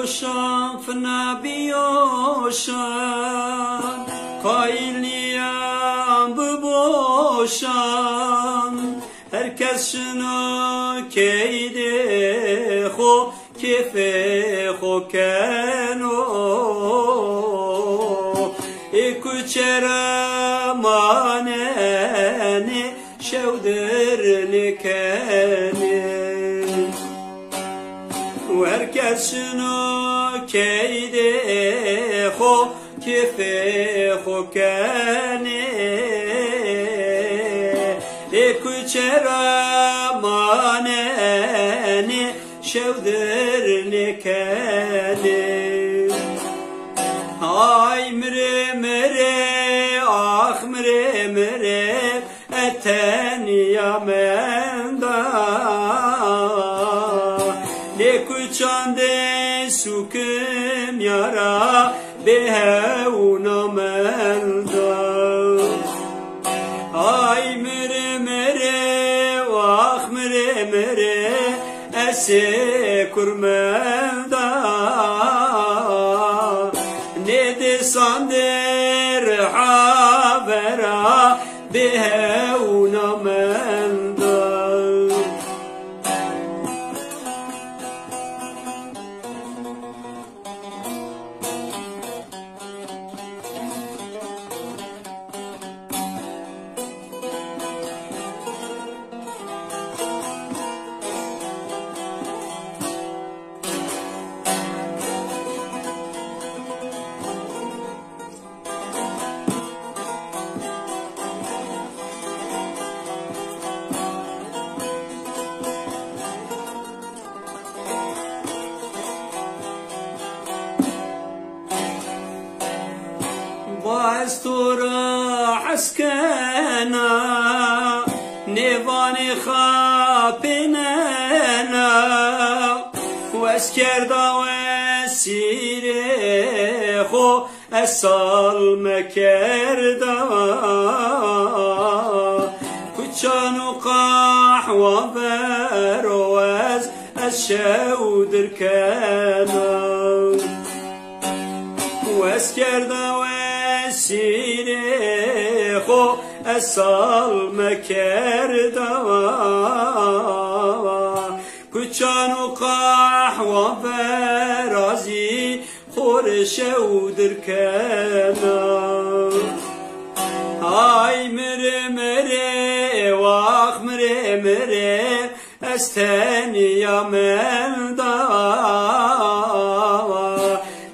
بیوشان فنا بیوشان قایل نیم ببوشان herkes şunu keyde xo kefe xo keno ekuçera maneni şevdir likeni herkes şunu keyde xo kefe xo keni ekuçera maneni şevdir likeni ay mire mire ah mire mire eten yamenda lekuçande sukum yara behevna menda ay mire mire ah mire mire ese kurmenda ne de sander havera behevna menda باستورا عسكنا نيفاني خابننا واسكردا وسيري خو اسال مكردا كتشانو قحوة بروز الشودر كنا واسكردا سيري خو اسال مكردا كتشانو قحوة برازي خورشودر كنا هاي مري مري واخ مري مري استني يا مندا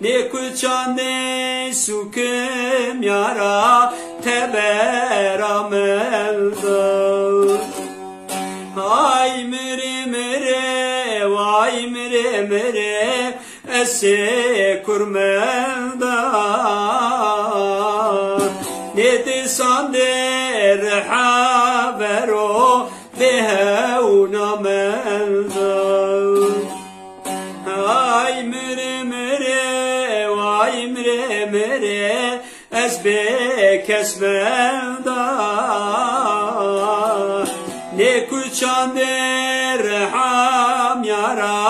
نكوچانه سوكم yara teberamelde ay mire mire vay mire mire ese kurmenda ne de sander havero behevna melde ay mire mire vay mire mire ezbe kesmenda ne kuçan derham yara